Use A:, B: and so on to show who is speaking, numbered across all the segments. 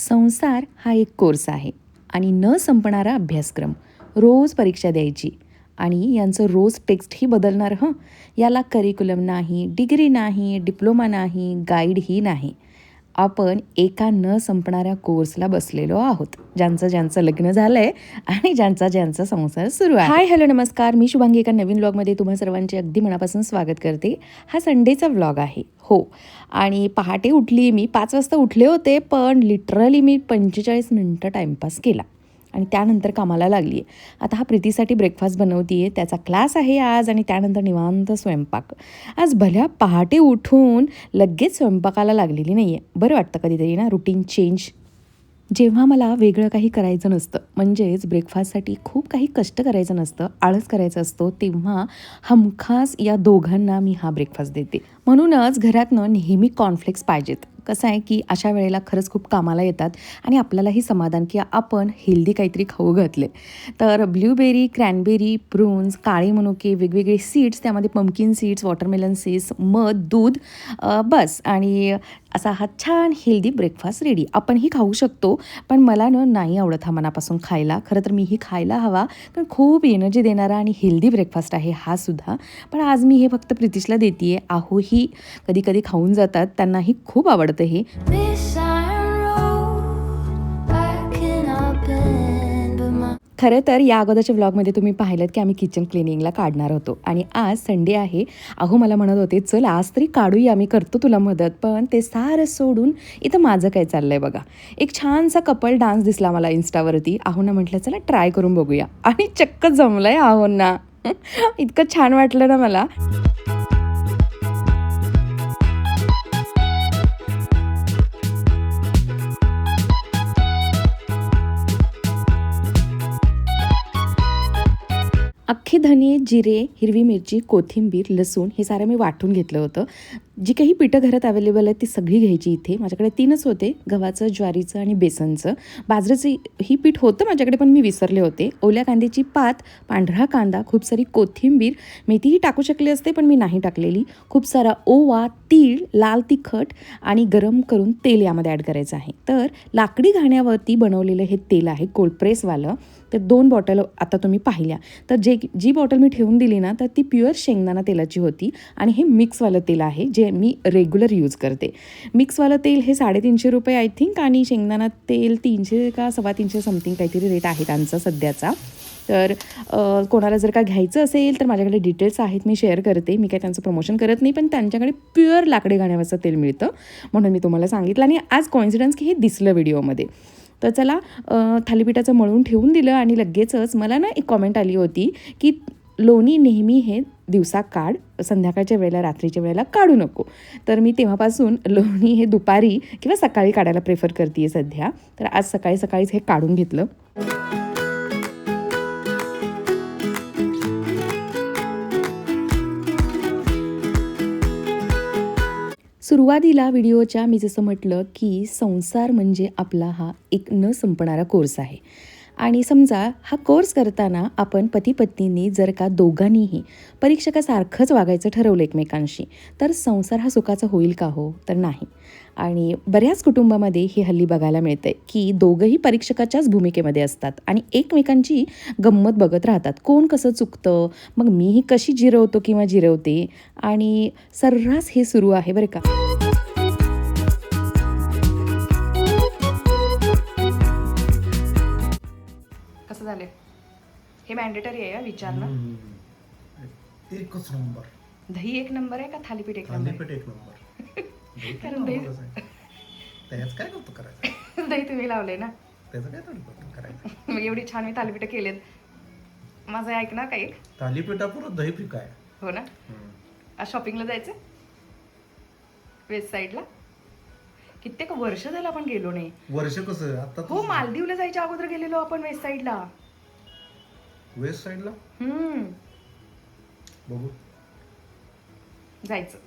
A: संसार हा एक कोर्स आहे आणि न संपणारा अभ्यासक्रम. रोज परीक्षा द्यायची आणि यांचं रोज टेक्स्टही बदलणार हं. याला करिक्युलम नाही, डिग्री नाही, डिप्लोमा नाही, गाईडही नाही. आपण एका न संपणाऱ्या कोर्सला बसलेलो आहोत. ज्यांचं लग्न झालंय आणि ज्यांचा संसार सुरू आहे. हाय हॅलो नमस्कार, मी शुभांगी एका नवीन व्लॉगमध्ये तुम्हा सर्वांचे अगदी मनापासून स्वागत करते. हा संडेचा व्लॉग आहे हो. आणि पहाटे उठली मी 5 वाजता उठले होते, पण लिटरली मी 45 मिनटं टाईमपास केला आणि त्यानंतर कामाला लागली आहे. आता हा प्रीतीसाठी ब्रेकफास्ट बनवते आहे, त्याचा क्लास आहे आज आणि त्यानंतर निवांत स्वयंपाक. आज भल्या पहाटे उठून लगेच स्वयंपाकाला लागलेली नाही आहे. बरं वाटतं कधीतरी ना रुटीन चेंज. जेव्हा मला वेगळं काही करायचं नसतं, म्हणजेच ब्रेकफास्टसाठी खूप काही कष्ट करायचं नसतं, आळस करायचा असतो, तेव्हा हमखास या दोघांना मी हा ब्रेकफास्ट देते. म्हणूनच घरातनं नेहमी कॉर्नफ्लेक्स पाहिजेत. कसं आहे की अशा वेळेला खरंच खूप कामाला येतात आणि आपल्यालाही समाधान की आपण हेल्दी काहीतरी खाऊ घातले. तर ब्ल्यूबेरी, क्रॅनबेरी, प्रून्स, काळे मनुके, वेगवेगळे सीड्स, त्यामध्ये पंपकिन सीड्स, वॉटरमेलन सीड्स, मध, दूध, बस आणि असा हा छान हेल्दी ब्रेकफास्ट रेडी. आपणही खाऊ शकतो, पण मला नाही आवडत हा मनापासून खायला. खरं तर मीही खायला हवा, कारण खूप एनर्जी देणारा आणि हेल्दी ब्रेकफास्ट आहे हा सुद्धा. पण आज मी हे फक्त प्रितीशला देते आहे. आहोही कधी कधी खाऊन जातात, त्यांनाही खूप आवडतं हे. खरं तर या अगोदरच्या व्लॉगमध्ये तुम्ही पाहिलं की आम्ही किचन क्लिनिंगला काढणार होतो आणि आज संडे आहे. अहो मला म्हणत होते चल आज तरी काढूया, मी करतो तुला मदत, पण ते सारं सोडून इथं माझं काय चाललंय बघा. एक छानसा कपल डान्स दिसला मला इन्स्टावरती. आहोंना म्हटलं चला ट्राय करून बघूया आणि चक्क जमलंय आहोंना. इतकं छान वाटलं ना मला. अख्खे धने, जिरे, हिरवी मिरची, कोथिंबीर, लसूण हे सारं मी वाटून घेतलं होतं. जी काही पिठं घरात अवेलेबल आहे ती सगळी घ्यायची. इथे माझ्याकडे 3च होते, गव्हाचं, ज्वारीचं आणि बेसनचं. बाजरीचं ही पीठ होतं माझ्याकडे, पण मी विसरले होते. ओल्या कांद्याची पात, पांढरा कांदा, खूप सारी कोथिंबीर, मेथीही टाकू शकले असते पण मी नाही टाकलेली. खूप सारा ओवा, तीळ, लाल तिखट आणि गरम करून तेल यामध्ये ॲड करायचं आहे. तर लाकडी घाण्यावरती बनवलेलं हे तेल आहे, कोल्ड प्रेसवालं. तर 2 बॉटल आता तुम्ही पाहिल्या. तर जी बॉटल मी ठेवून दिली ना, तर ती प्युअर शेंगदाणा तेलाची होती आणि हे मिक्सवालं तेल आहे जे मी रेग्युलर यूज करते. मिक्सवालं तेल हे 350 रुपये आय थिंक आणि शेंगदाणा तेल 300 का 350 समथिंग काहीतरी रेट आहे त्यांचा सध्याचा. तर कोणाला जर का घ्यायचं असेल तर माझ्याकडे डिटेल्स आहेत, मी शेअर करते. मी काय त्यांचं प्रमोशन करत नाही, पण त्यांच्याकडे प्युअर लाकडी घाण्यावरचं तेल मिळतं म्हणून मी तुम्हाला सांगितलं. आणि आज कॉन्सिडन्स की हे दिसलं व्हिडिओमध्ये. तर चला थालीपीठाचं मळून ठेवून दिलं आणि लगेचच मला ना एक कॉमेंट आली होती की लोणी नेहमी हे दिवसा काढ, संध्याकाळच्या वेळेला, रात्रीच्या वेळेला काढू नको. तर मी तेव्हापासून लोणी हे दुपारी किंवा सकाळी काढायला प्रेफर करते आहे सध्या. तर आज सकाळीच हे काढून घेतलं. सुरुवातीला व्हिडिओच्या मी जसं म्हटलं की संसार म्हणजे आपला हा एक न संपणारा कोर्स आहे. आणि समजा हा कोर्स करताना आपण पती पत्नींनी जर का दोघांनीही परीक्षकासारखंच वागायचं ठरवलं एकमेकांशी, तर संसार हा सुखाचा होईल का हो? तर नाही. आणि बऱ्याच कुटुंबामध्ये हे हल्ली बघायला मिळतंय की दोघंही परीक्षकाच्याच भूमिकेमध्ये असतात आणि एकमेकांची गंमत बघत राहतात. कोण कसं चुकतं, मग मीही कशी जिरवतो किंवा जिरवते, आणि सर्रास हे सुरू आहे बरं का. कसं झालं हे मॅन्डेटरी आहे विचारणं.
B: एकच नंबर.
A: दही 1 नंबर आहे का थालीपीठ 1 नंबर?
B: थालीपीठ 1 नंबर.
A: कारण दही
B: त्याच काय करतो करायचं?
A: दही तुम्ही लावले ना,
B: त्याचं काय थोडी करायचं?
A: मग एवढी छान मी थालीपीठं केलेत. माझं ऐकणार का एक?
B: थालीपीठापुरं दही पिका आहे.
A: हो ना. आज शॉपिंगला जायचं वेस्ट साईडला. कित्येक वर्ष झालं आपण गेलो नाही.
B: वर्ष कसं आता?
A: हो, मालदीवला जायच्या अगोदर गेलेलो आपण वेस्ट साईडला.
B: वेस्ट साईडला बघू
A: जायचं.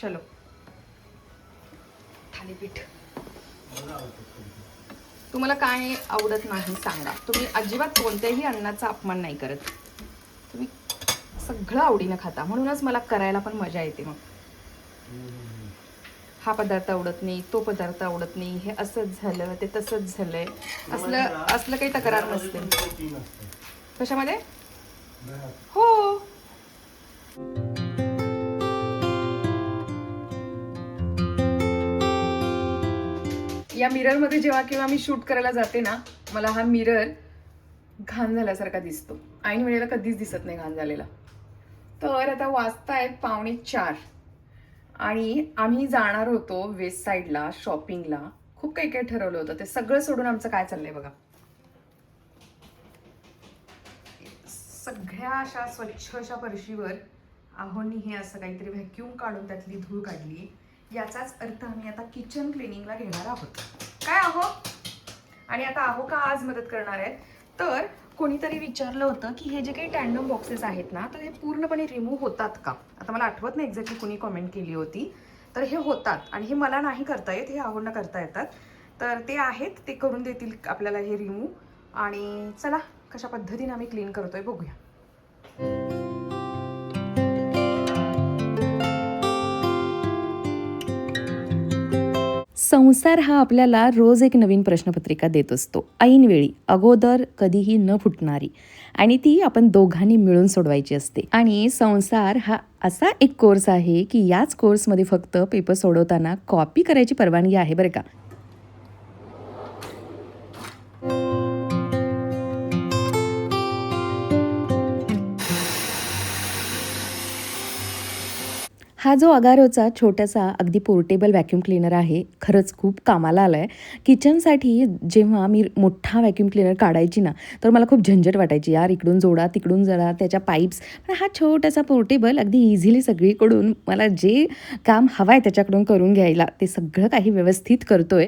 A: चलो. थालीपीठ तुम्हाला काय आवडत नाही सांगा. तुम्ही अजिबात कोणत्याही अन्नाचा अपमान नाही करत, तुम्ही सगळं आवडीनं खाता, म्हणूनच मला करायला पण मजा येते. मग हा पदार्थ आवडत नाही, तो पदार्थ आवडत नाही, हे असंच झालं, ते तसंच झालंय, असलं असलं काही तक्रार नसते. कशामध्ये? हो. या मिररमध्ये जेव्हा केव्हा मी शूट करायला जाते ना, मला हा मिरर घाण झाल्यासारखा दिसतो. ऐन वेळेला कधीच दिसत नाही घाण झालेला. तर आता वाजतायत 3:45 आणि आम्ही जाणार होतो वेस्ट साईडला शॉपिंगला. खूप काही काही ठरवलं होतं. ते सगळं सोडून आमचं काय चाललंय बघा. सगळ्या अशा स्वच्छ अशा फरशीवर आहोंनी हे असं काहीतरी व्हॅक्यूम काढून त्यातली धूळ काढली. याचाच अर्थ आम्ही आता किचन क्लिनिंगला घेणार आहोत. काय आहो? आणि आता आहो का आज मदत करणार आहेत? तर कोणीतरी विचारलं होतं की हे जे काही टँडम बॉक्सेस आहेत ना, तर हे पूर्णपणे रिमूव्ह होतात का? आता मला आठवत नाही एक्झॅक्टली कोणी कमेंट केली होती. तर हे होतात आणि हे मला नाही करता येत, हे आहोंना करता येतात. तर ते आहेत, ते करून देतील आपल्याला हे रिमूव्ह. आणि चला कशा पद्धतीने आम्ही क्लीन करतोय बघूया. संसार हा आपल्याला रोज एक नवीन प्रश्नपत्रिका देत असतो, ऐनवेळी, अगोदर कधीही न फुटणारी, आणि ती आपण दोघांनी मिळून सोडवायची असते. आणि संसार हा असा एक कोर्स आहे की याच कोर्समध्ये फक्त पेपर सोडवताना कॉपी करायची परवानगी आहे बरं का. हा जो अगारोचा छोटासा अगदी पोर्टेबल व्हॅक्यूम क्लीनर आहे, खरंच खूप कामाला आला आहे. किचनसाठी जेव्हा मी मोठा व्हॅक्यूम क्लीनर काढायची ना, तर मला खूप झंझट वाटायची. यार इकडून जोडा, तिकडून जोडा, त्याच्या पाईप्स. पण हा छोटासा पोर्टेबल अगदी इझिली सगळीकडून मला जे काम हवं आहे त्याच्याकडून करून घ्यायला, ते सगळं काही व्यवस्थित करतोय.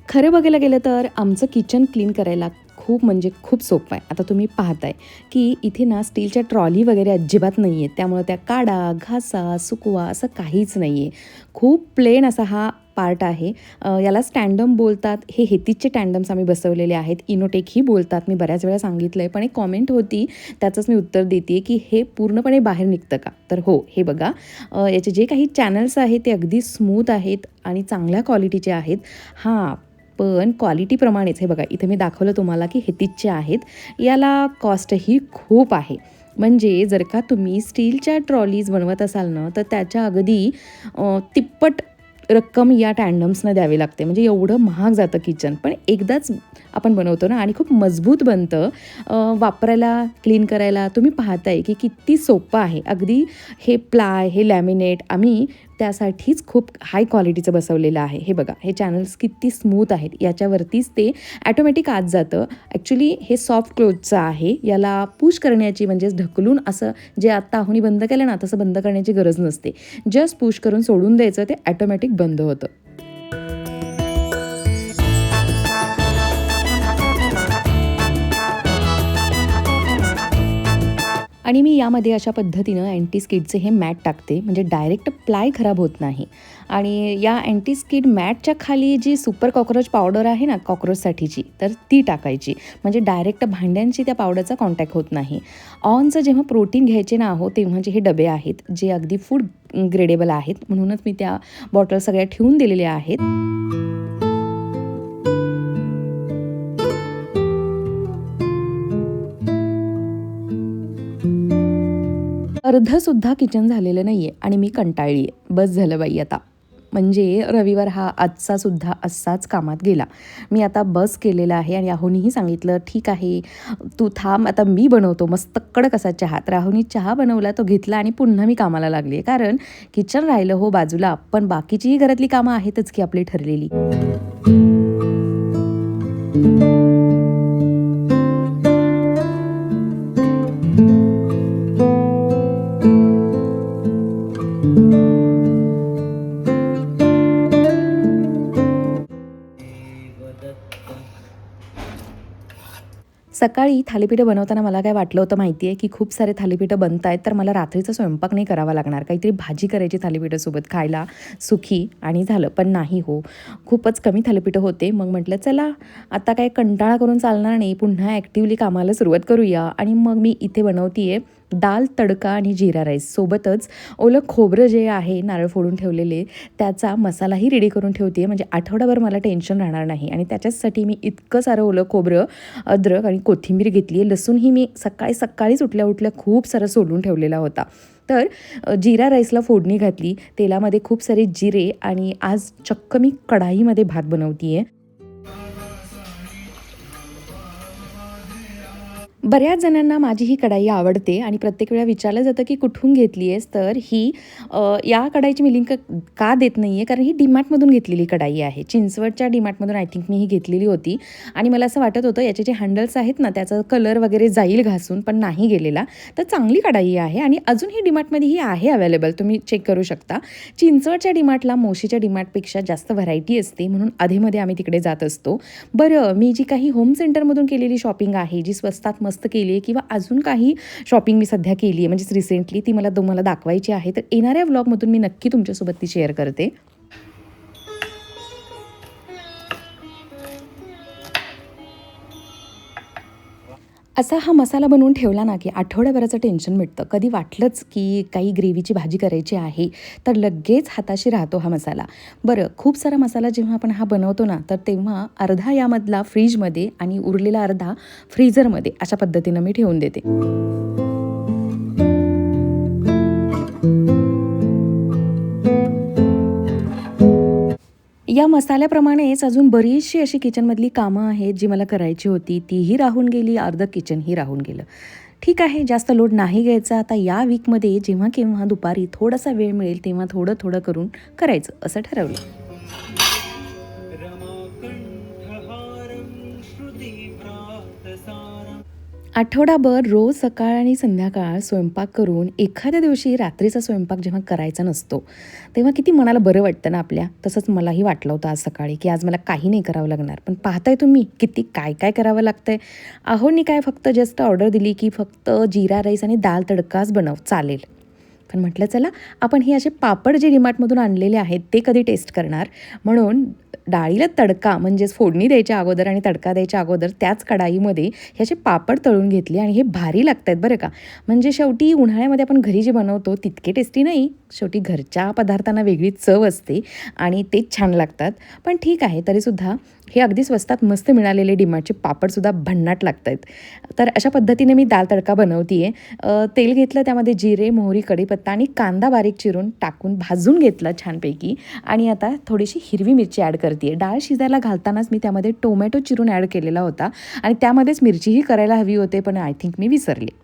A: खरं बघायला गेलं तर आमचं किचन क्लीन करायला खूप म्हणजे खूप सोपं आहे. आता तुम्ही पाहताय की इथे ना स्टीलच्या ट्रॉली वगैरे अजिबात नाही आहेत. त्यामुळे त्या काढा, घासा, सुकवा असं काहीच नाही आहे. खूप प्लेन असा हा पार्ट आहे. याला स्टँडम बोलतात. हे हेतीजचे टँडम्स आम्ही बसवलेले आहेत. इनोटेकही बोलतात. मी बऱ्याच वेळा सांगितलं आहे. पण एक कॉमेंट होती, त्याचंच मी उत्तर देते आहे की हे पूर्णपणे बाहेर निघतं का? तर हो, हे बघा. याचे जे काही चॅनल्स आहेत ते अगदी स्मूथ आहेत आणि चांगल्या क्वालिटीचे आहेत. हां, पण क्वालिटीप्रमाणेच हे बघा, इथे मी दाखवलं तुम्हाला की हेतीजचे आहेत. याला कॉस्टही खूप आहे. म्हणजे जर का तुम्ही स्टीलच्या ट्रॉलीज बनवत असाल ना, तर त्याच्या अगदी तिप्पट रक्कम या टँडम्सना द्यावी लागते. म्हणजे एवढं महाग जातं किचन. पण एकदाच आपण बनवतो ना आणि खूप मजबूत बनतं. वापरायला, क्लीन करायला तुम्ही पाहताय की किती सोपं आहे. अगदी हे प्लाय, हे लॅमिनेट आम्ही त्यासाठीच खूप हाय क्वालिटीचं बसवलेलं आहे. हे बघा, हे चॅनल्स किती स्मूथ आहेत. याच्यावरतीच ते ॲटोमॅटिक आत जातं. ॲक्च्युली हे सॉफ्ट क्लोथचं आहे. याला पुश करण्याची म्हणजेच ढकलून असं जे आत्ता आहोनी बंद केलं ना, तसं बंद करण्याची गरज नसते. जस्ट पुश करून सोडून द्यायचं, ते ॲटोमॅटिक बंद होतं. आणि मी यामध्ये अशा पद्धतीनं अँटी स्किडचे हे मॅट टाकते, म्हणजे डायरेक्ट प्लाय खराब होत नाही. आणि या अँटी स्किड मॅटच्या खाली जी सुपर कॉक्रोच पावडर आहे ना कॉक्रोचसाठीची, तर ती टाकायची. म्हणजे डायरेक्ट भांड्यांशी त्या पावडरचा कॉन्टॅक्ट होत नाही. ऑनचं जेव्हा प्रोटीन घ्यायचे ना आहो, तेव्हाचे हे डबे आहेत, जे अगदी फूड ग्रेडेबल आहेत. म्हणूनच मी त्या बॉटल सगळ्या ठेवून दिलेल्या आहेत. अर्धसुद्धा किचन झालेलं नाही आहे आणि मी कंटाळली आहे. बस झालं बाई आता. म्हणजे रविवार हा आजचासुद्धा असाच कामात गेला. मी आता बस केलेला आहे आणि राहुनीही सांगितलं, ठीक आहे तू थांब, आता मी बनवतो मस्त कडक असा चहा. तर राहुनी चहा बनवला, तो घेतला आणि पुन्हा मी कामाला लागली आहे. कारण किचन राहिलं हो बाजूला, पण बाकीचीही घरातली कामं आहेतच की आपली ठरलेली. सकाळी थालीपीठं बनवताना मला काय वाटलं होतं माहिती आहे, की खूप सारे थालीपीठं बनत आहेत, तर मला रात्रीचा स्वयंपाक नाही करावा लागणार. काहीतरी भाजी करायची थालीपीठासोबत खायला सुखी आणि झालं. पण नाही हो, खूपच कमी थालीपीठं होते. मग म्हटलं चला आता काय कंटाळा करून चालणार नाही, पुन्हा ॲक्टिव्हली कामाला सुरुवात करूया. आणि मग मी इथे बनवते आहे दाल तडका आणि जीरा राईस. सोबतच ओलं खोबरं जे आहे नारळ फोडून ठेवलेले, त्याचा मसालाही रेडी करून ठेवते आहे. म्हणजे आठवडाभर मला टेन्शन राहणार नाही. आणि त्याच्याचसाठी मी इतकं सारं ओलं खोबरं, अद्रक आणि कोथिंबीर घेतली आहे. लसूणही मी सकाळीच उठल्या खूप सारं सोलून ठेवलेला होता. तर जीरा राईसला फोडणी घातली. तेलामध्ये खूप सारे जिरे आणि आज चक्क मी कढाईमध्ये भात बनवते आहे. बऱ्याच जणांना माझी ही कढाई आवडते आणि प्रत्येक वेळा विचारलं जातं की कुठून घेतली आहेस? तर ही या कढाईची मी लिंक का देत नाही आहे, कारण ही डीमार्टमधून घेतलेली कढाई आहे. चिंचवडच्या डीमार्टमधून आय थिंक मी ही घेतलेली होती. आणि मला असं वाटत होतं याचे जे हँडल्स आहेत ना, त्याचा कलर वगैरे जाईल घासून, पण नाही गेलेला. तर चांगली कढाई आहे आणि अजून ही डीमार्टमध्ये ही आहे अवेलेबल, तुम्ही चेक करू शकता. चिंचवडच्या डीमार्टला मोशीच्या डीमार्टपेक्षा जास्त व्हरायटी असते, म्हणून अधेमध्ये आम्ही तिकडे जात असतो. बरं, मी जी काही होम सेंटरमधून केलेली शॉपिंग आहे, जी स्वस्तात मस्त केली आहे, किंवा अजून काही शॉपिंग मी सध्या केली आहे म्हणजेच रिसेंटली, ती मला तुम्हाला दाखवायची आहे. तर येणाऱ्या व्लॉगमधून मी नक्की तुमच्यासोबत ती शेअर करते. असा हा मसाला बनवून ठेवला ना, की आठवड्याभराचं टेन्शन मिटतं. कधी वाटलंच की काही ग्रेव्हीची भाजी करायची आहे, तर लगेच हाताशी राहतो हा मसाला. बरं, खूप सारा मसाला जेव्हा आपण हा बनवतो ना, तर तेव्हा अर्धा यामधला फ्रीजमध्ये आणि उरलेला अर्धा फ्रीझरमध्ये अशा पद्धतीनं मी ठेवून देते. या मसाल्याप्रमाणेच अजून बरीचशी अशी किचनमधली कामं आहेत, जी मला करायची होती. तीही राहून गेली, अर्धं किचनही राहून गेलं. ठीक आहे, जास्त लोड नाही घ्यायचा. आता या वीकमध्ये जेव्हा केव्हा दुपारी थोडासा वेळ मिळेल, तेव्हा थोडं करून करायचं, असं ठरवलं. आठवडाभर रोज सकाळ आणि संध्याकाळ स्वयंपाक करून एखाद्या दिवशी रात्रीचा स्वयंपाक जेव्हा करायचा नसतो, तेव्हा किती मनाला बरं वाटतं ना आपल्या. तसंच मलाही वाटलं होतं आज सकाळी, की आज मला काही नाही करावं लागणार. पण पाहताय तुम्ही किती काय करावं लागतंय. अहोनी काय फक्त जस्ट ऑर्डर दिली, की फक्त जीरा राईस आणि दाल तडकाच बनव, चालेल. पण म्हटलं चला आपण हे असे पापड जे डीमार्टमधून आणलेले आहेत ते कधी टेस्ट करणार. म्हणून डाळीला तडका म्हणजेच फोडणी द्यायच्या अगोदर आणि तडका द्यायच्या अगोदर त्याच कढाईमध्ये हे असे पापड तळून घेतले आणि हे भारी लागत आहेत बरं का. म्हणजे शेवटी उन्हाळ्यामध्ये आपण घरी जे बनवतो तितके टेस्टी नाही, शेवटी घरच्या पदार्थांना वेगळी चव असते आणि तेच छान लागतात. पण ठीक आहे, तरीसुद्धा हे अगदी स्वस्तात मस्त मिळालेले डीमार्टचे पापडसुद्धा भन्नाट लागत आहेत. तर अशा पद्धतीने मी दाल तडका बनवते आहे. तेल घेतलं, त्यामध्ये जिरे, मोहरी, कढीपत्ता आणि कांदा बारीक चिरून टाकून भाजून घेतला छानपैकी. आणि आता थोडीशी हिरवी मिरची ॲड करते आहे. डाळ शिजायला घालतानाच मी त्यामध्ये टोमॅटो चिरून ॲड केलेला होता आणि त्यामध्येच मिरचीही करायला हवी होते, पण आय थिंक मी विसरले.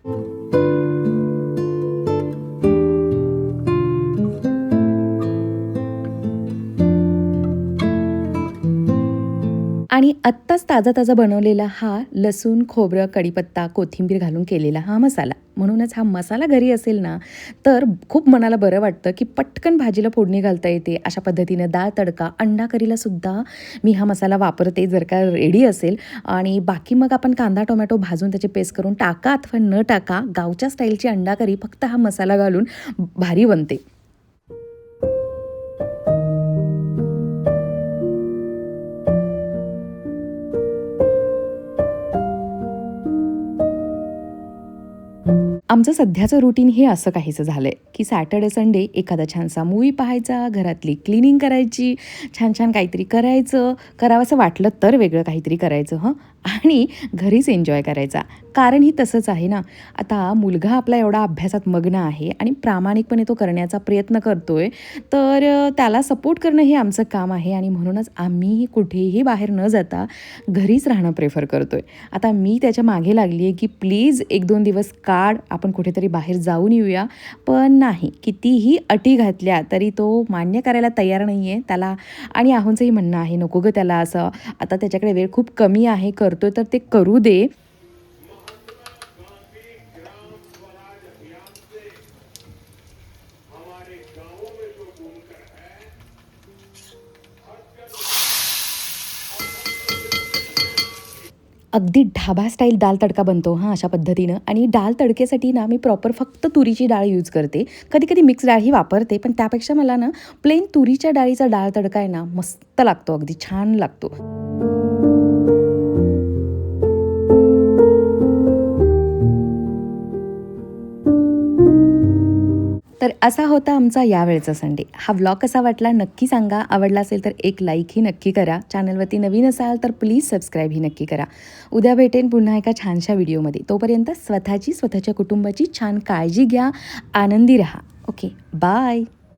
A: आणि आत्ताच ताजा बनवलेला हा लसूण, खोबरं, कढीपत्ता, कोथिंबीर घालून केलेला हा मसाला. म्हणूनच हा मसाला घरी असेल ना, तर खूप मनाला बरं वाटतं, की पटकन भाजीला फोडणी घालता येते. अशा पद्धतीनं डाळ तडका, अंडा करीला सुद्धा मी हा मसाला वापरते जर का रेडी असेल. आणि बाकी मग आपण कांदा, टोमॅटो भाजून त्याची पेस्ट करून टाका अथवा न टाका, गावच्या स्टाईलची अंडा करी फक्त हा मसाला घालून भारी बनते. आमचं सध्याचं रुटीन हे असं काहीसं झालं आहे, की सॅटर्डे संडे एखादा छानसा मूव्ही पाहायचा, घरातली क्लिनिंग करायची, छान काहीतरी करायचं, करावंसं वाटलं तर वेगळं काहीतरी करायचं हं, आणि घरीच एन्जॉय करायचा. कारणही तसंच आहे ना, आता मुलगा आपला एवढा अभ्यासात मग्न आहे आणि प्रामाणिकपणे तो करण्याचा प्रयत्न करतोय, तर त्याला सपोर्ट करणं हे आमचं काम आहे. आणि म्हणूनच आम्हीही कुठेही बाहेर न जाता घरीच राहणं प्रेफर करतोय. आता मी त्याच्या मागे लागली आहे, की प्लीज 1-2 दिवस काढ, आपण कुठेतरी बाहेर जाऊन येऊया. पण नाही, कितीही अटी घातल्या तरी तो मान्य करायला तयार नाही आहे. त्याला आणि आहोंचंही म्हणणं आहे, नको गं त्याला असं, आता त्याच्याकडे वेळ खूप कमी आहे, करतोय तर ते करू दे. अगदी ढाबा स्टाईल दाल तडका बनतो हां अशा पद्धतीनं. आणि दाल तडक्यासाठी ना मी प्रॉपर फक्त तुरीची डाळ यूज करते. कधी कधी मिक्स डाळही वापरते, पण त्यापेक्षा मला ना प्लेन तुरीच्या डाळीचा डाळ तडका आहे ना मस्त लागतो, अगदी छान लागतो. तर असा होता आमचा यावेळचा संडे. हा व्लॉग कसा वाटला नक्की सांगा. आवडला असेल तर एक लाईकही नक्की करा. चॅनलवरती नवीन असाल तर प्लीज सबस्क्राईबही नक्की करा. उद्या भेटेन पुन्हा एका छानशा व्हिडिओमध्ये. तोपर्यंत स्वतःची, स्वतःच्या कुटुंबाची छान काळजी घ्या. आनंदी राहा. Okay, bye.